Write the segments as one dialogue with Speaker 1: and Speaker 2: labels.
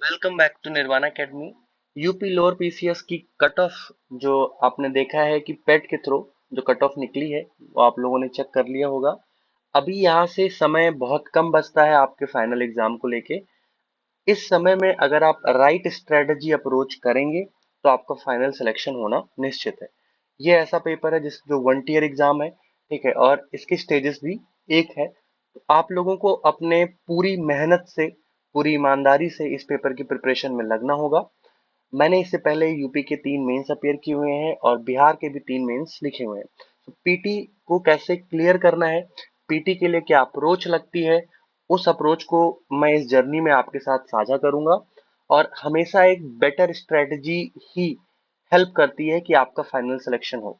Speaker 1: Welcome back to Nirvana academy. UP lower PCS की cut off जो आपने देखा है कि पेट के थ्रू जो कट ऑफ निकली है वो आप लोगों ने चेक कर लिया होगा। अभी यहाँ से समय बहुत कम बचता है आपके फाइनल एग्जाम को लेके। इस समय में अगर आप राइट स्ट्रेटजी अप्रोच करेंगे तो आपका फाइनल सिलेक्शन होना निश्चित है। ये ऐसा पेपर है जिस जो 1 ईयर एग्जाम है, ठीक है, और इसके स्टेजेस भी एक है। तो आप लोगों को अपने पूरी मेहनत से, पूरी ईमानदारी से इस पेपर की प्रिपरेशन में लगना होगा। मैंने इससे पहले यूपी के 3 मेंस अपीयर किए हुए हैं और बिहार के भी 3 मेंस लिखे हुए हैं। तो पीटी को कैसे क्लियर करना है, पीटी के लिए क्या अप्रोच लगती है, उस अप्रोच को मैं इस जर्नी में आपके साथ साझा करूंगा। और हमेशा एक बेटर स्ट्रेटजी ही हेल्प करती है कि आपका फाइनल सिलेक्शन हो।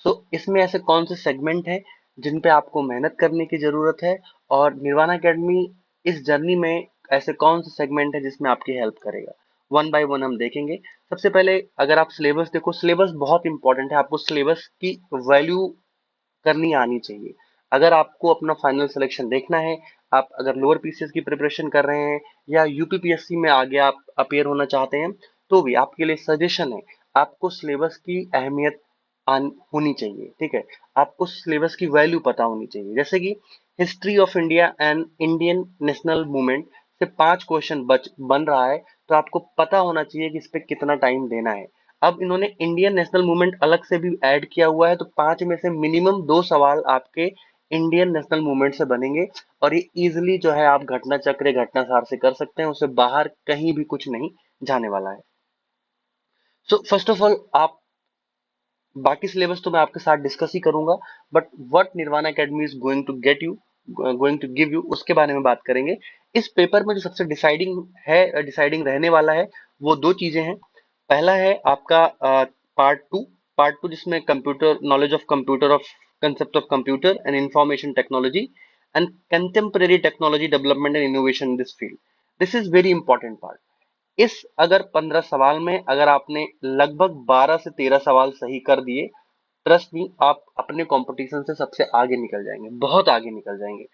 Speaker 1: सो इसमें ऐसे कौन से सेगमेंट हैं जिन पे आपको मेहनत करने की जरूरत है, और निर्वाणा एकेडमी इस जर्नी में ऐसे कौन से सेगमेंट है जिसमें आपकी हेल्प करेगा, वन बाय वन हम देखेंगे। सबसे पहले अगर आप सिलेबस देखो, सिलेबस बहुत इंपॉर्टेंट है। आपको सिलेबस की वैल्यू करनी आनी चाहिए। अगर आपको अपना फाइनल सिलेक्शन देखना है, आप अगर लोअर पीसीएस की प्रिपरेशन कर रहे हैं या यूपीपीएससी में आगे आप अपेयर होना चाहते हैं, तो भी आपके लिए सजेशन है, आपको सिलेबस की अहमियत होनी चाहिए। ठीक है, आपको सिलेबस की वैल्यू पता होनी चाहिए। जैसे कि history of India and Indian national movement से 5 क्वेश्चन बन रहा है, तो आपको पता होना चाहिए कि इस पे कितना टाइम देना है। अब इन्होंने इंडियन नेशनल मूवमेंट अलग से भी ऐड किया हुआ है, तो 5 में से मिनिमम 2 सवाल आपके इंडियन नेशनल मूवमेंट से बनेंगे। और ये इजिली जो है आप घटना चक्र घटना सार से कर सकते हैं, उससे बाहर कहीं भी कुछ नहीं जाने वाला है। सो फर्स्ट ऑफ ऑल आप, बाकी सिलेबस तो मैं आपके साथ डिस्कस ही करूंगा, but what Nirvana academy is going to give you, उसके बारे में बात करेंगे। इस पेपर में जो सबसे डिसाइडिंग रहने वाला है, वो 2 चीजें हैं। पहला है आपका पार्ट टू जिसमें computer knowledge of computer of concept of computer and information technology and contemporary technology development and innovation in this field. This is very important part. इस अगर 15 सवाल में अगर आपने लगभग 12 से 13 सवाल सही कर दिए, ट्रस्ट मी, आप अपने कंपटीशन से सबसे आगे निकल जाएंगे, बहुत आगे निकल जाएंगे।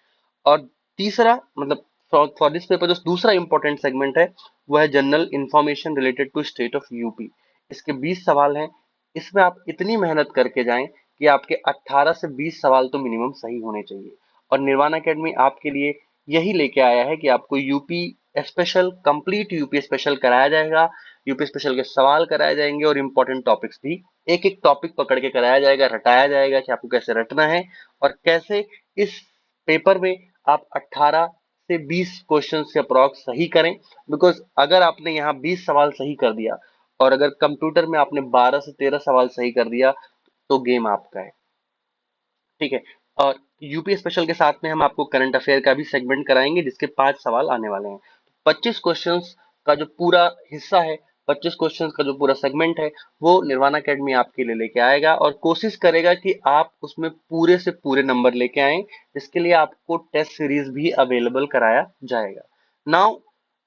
Speaker 1: और तीसरा मतलब फॉर दिस पेपर जो दूसरा इंपॉर्टेंट सेगमेंट है, वो है general information related to state of UP. इसके 20 सवाल हैं। इसमें आप इतनी मेहनत करके जाएं कि आपके 18 से 20 सवाल तो मिनिमम सही होने चाहिए। और निर्वाणा एकेडमी आपके लिए यही लेके आया है कि आपको UP special, complete UP special कराया जाएगा। यूपी स्पेशल के सवाल कराए जाएंगे और इंपॉर्टेंट टॉपिक्स भी एक एक टॉपिक पकड़ के कराया जाएगा, रटाया जाएगा कि आपको कैसे रटना है और कैसे इस पेपर में आप 18 से 20 क्वेश्चन से अप्रॉक्स सही करें। बिकॉज अगर आपने यहाँ 20 सवाल सही कर दिया और अगर कंप्यूटर में आपने 12 से 13 सवाल सही कर दिया, तो गेम आपका है। ठीक है। और यूपी स्पेशल के साथ में हम आपको करंट अफेयर का भी सेगमेंट कराएंगे जिसके 5 सवाल आने वाले हैं। 25 क्वेश्चंस का जो पूरा हिस्सा है, 25 क्वेश्चंस का जो पूरा सेगमेंट है, वो निर्वाणा एकेडमी आपके लिए लेके आएगा और कोशिश करेगा कि आप उसमें पूरे से पूरे नंबर लेके आए, जिसके लिए आपको टेस्ट सीरीज भी अवेलेबल कराया जाएगा। नाउ,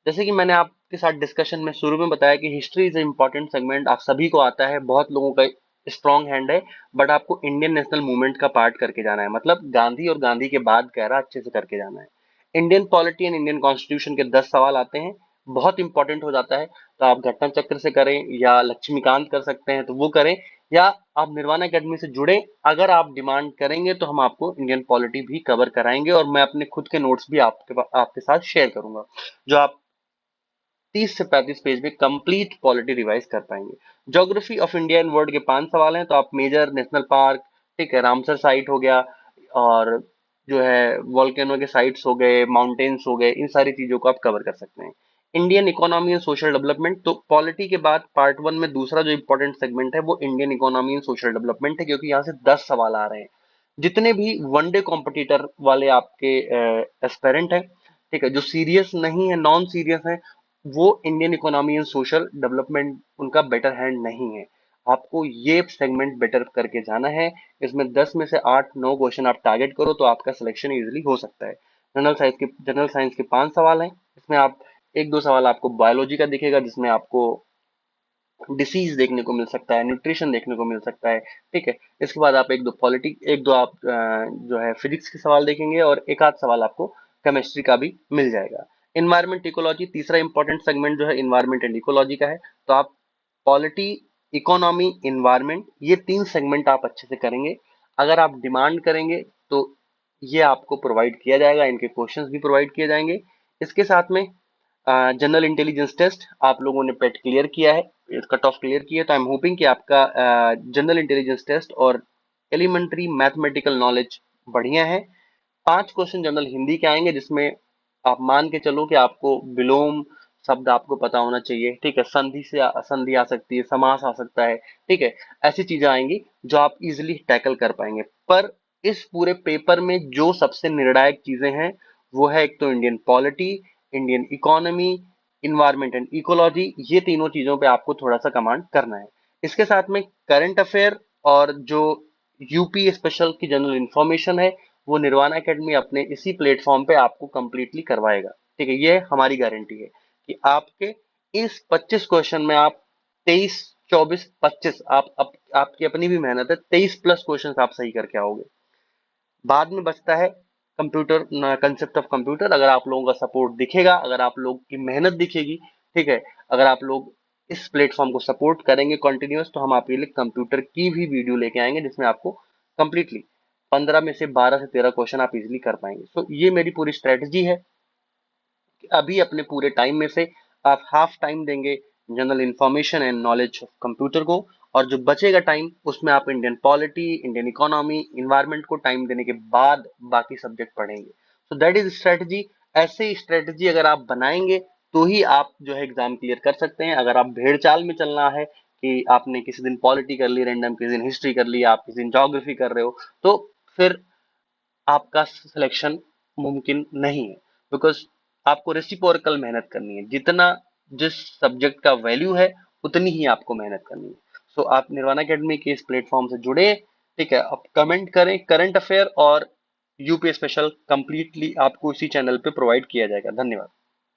Speaker 1: जैसे कि मैंने आपके साथ डिस्कशन में शुरू में बताया कि हिस्ट्री इज इंपॉर्टेंट सेगमेंट, आप सभी को आता है, बहुत लोगों का स्ट्रॉन्ग हैंड है। बट आपको इंडियन नेशनल मूवमेंट का पार्ट करके जाना है, मतलब गांधी और गांधी के बाद गहरा अच्छे से करके जाना है। Indian polity and Indian constitution के 10 सवाल आते हैं, बहुत इंपॉर्टेंट हो जाता है। तो आप घटना चक्र से करें या लक्ष्मीकांत कर सकते हैं तो वो करें, या आप निर्वाणा एकेडमी से जुड़े। अगर आप डिमांड करेंगे तो हम आपको इंडियन पॉलिटी भी कवर कराएंगे और मैं अपने खुद के नोट्स भी आपके साथ शेयर करूंगा, जो आप 30 से 35 पेज में कंप्लीट पॉलिटी रिवाइज कर पाएंगे। Geography of India and world के 5 सवाल हैं, तो आप मेजर नेशनल पार्क, ठीक है, रामसर साइट हो गया, और जो है वॉल्केनो के साइट्स हो गए, माउंटेन्स हो गए, इन सारी चीजों को आप कवर कर सकते हैं। Indian economy and social development, तो पॉलिटी के बाद पार्ट 1 में दूसरा जो इंपॉर्टेंट सेगमेंट है वो Indian economy and social development है, क्योंकि यहाँ से 10 सवाल आ रहे हैं। जितने भी वनडे कॉम्पिटिटर वाले आपके एस्पेरेंट हैं, ठीक है, जो सीरियस नहीं है, नॉन सीरियस है, वो Indian economy and social development उनका बेटर हैंड नहीं है। आपको ये सेगमेंट बेटर करके जाना है। इसमें 10 में से 8-9 क्वेश्चन आप टारगेट करो तो आपका सिलेक्शन इजीली हो सकता है। जनरल साइंस के 5 सवाल हैं। इसमें आप एक दो सवाल आपको बायोलॉजी का दिखेगा, जिसमें आपको डिसीज देखने को मिल सकता है, न्यूट्रिशन देखने को मिल सकता है। ठीक है, इसके बाद आप एक दो आप जो है फिजिक्स के सवाल देखेंगे और एक आध सवाल आपको केमिस्ट्री का भी मिल जाएगा। इन्वायरमेंट इकोलॉजी तीसरा इंपॉर्टेंट सेगमेंट जो है इन्वायरमेंट एंड इकोलॉजी का है। तो आप पॉलिटी, इकोनॉमी, इन्वायरमेंट, ये 3 सेगमेंट आप अच्छे से करेंगे। अगर आप डिमांड करेंगे तो ये आपको प्रोवाइड किया जाएगा, इनके क्वेश्चंस भी प्रोवाइड किए जाएंगे। इसके साथ में जनरल इंटेलिजेंस टेस्ट आप लोगों ने पेट क्लियर किया है, कट ऑफ क्लियर किया है, तो आई एम होपिंग कि आपका जनरल इंटेलिजेंस टेस्ट और एलिमेंट्री मैथमेटिकल नॉलेज बढ़िया है। 5 क्वेश्चन जनरल हिंदी के आएंगे, जिसमें आप मान के चलो कि आपको विलोम शब्द आपको पता होना चाहिए, ठीक है। संधि से संधि आ सकती है, समास आ सकता है, ठीक है। ऐसी चीजें आएंगी जो आप इजिली टैकल कर पाएंगे। पर इस पूरे पेपर में जो सबसे निर्णायक चीजें हैं वो है, एक तो Indian polity, Indian economy, environment and ecology, ये तीनों चीजों पे आपको थोड़ा सा कमांड करना है। इसके साथ में करंट अफेयर और जो यूपी स्पेशल की जनरल इंफॉर्मेशन है वो निर्वाणा एकेडमी अपने इसी प्लेटफॉर्म पे आपको कंप्लीटली करवाएगा, ठीक है। ये हमारी गारंटी है कि आपके इस 25 क्वेश्चन में आप 23, 24, 25 आपकी अपनी भी मेहनत है, 23 प्लस क्वेश्चन आप सही करके आओगे। बाद में बचता है कंप्यूटर, कंसेप्ट ऑफ कंप्यूटर। अगर आप लोगों का सपोर्ट दिखेगा, अगर आप लोग की मेहनत दिखेगी, ठीक है, अगर आप लोग इस प्लेटफॉर्म को सपोर्ट करेंगे कंटिन्यूअस, तो हम आपके लिए कंप्यूटर की भी वीडियो लेके आएंगे जिसमें आपको कंप्लीटली 15 में से 12 से 13 क्वेश्चन आप इजीली कर पाएंगे। तो ये मेरी पूरी स्ट्रेटजी है कि अभी अपने पूरे टाइम में से आप हाफ टाइम देंगे general information and knowledge of computer को, और जो बचेगा टाइम उसमें आप Indian polity, Indian economy, environment को टाइम देने के बाद बाकी सब्जेक्ट पढ़ेंगे। So that is strategy. ऐसे ही स्ट्रेटजी अगर आप बनाएंगे तो ही आप जो है एग्जाम क्लियर कर सकते हैं। अगर आप भेड़ चाल में चलना है कि आपने किसी दिन पॉलिटी कर ली रैंडम, किसी दिन हिस्ट्री कर ली, आप किसी दिन ज्योग्राफी कर रहे हो, तो फिर आपका सिलेक्शन मुमकिन नहीं है। बिकॉज आपको रेसिप्रोकल मेहनत करनी है, जितना जिस सब्जेक्ट का वैल्यू है उतनी ही आपको मेहनत करनी है। सो आप निर्वाणा एकेडमी के इस प्लेटफॉर्म से जुड़े, ठीक है। आप कमेंट करें, करंट अफेयर और यूपी स्पेशल कंप्लीटली आपको इसी चैनल पे प्रोवाइड किया जाएगा। धन्यवाद।